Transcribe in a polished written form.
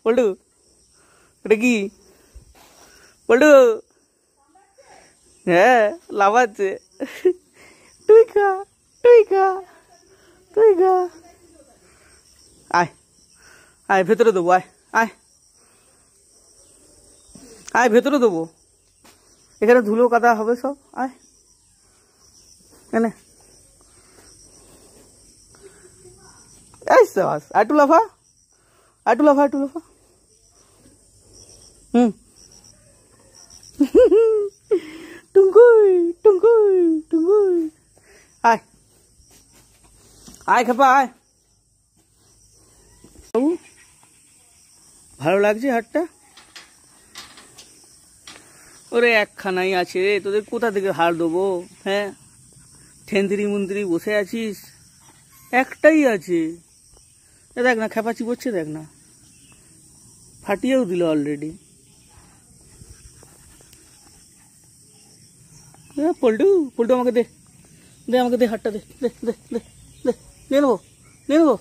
পল্টু এটা কি পল্টু? হ্যাঁ লাফাচ্ছে। তুই খা তুই খা তুই খা। আয় আয় ভেতরে দেবো, আয় আয় আয় ভেতরে দেবো, এখানে ধুলো কাদা হবে সব। আয় এনে আটু লাফা আটু লাফা আটু লাফা। টুঙ্কুই টুঙ্কুই টুঙ্কুই। আয় আয় খাপা আয়। বাবু ভালো লাগছে হাটটা? ওরে একখানাই আছে রে, তোদের কোথা থেকে হার দেবো? হ্যাঁ ঠেন্দ্রি মন্ত্রী বসে আছিস, একটাই আছে। দেখ না খেপাচি করছে, দেখ না ফাটিয়েও দিল অলরেডি। পল্টু পল্টু আমাকে দে, দে আমাকে দে হাটটা, দে দে দে দে দে, নিয়ে নেবো নিয়ে নেবো।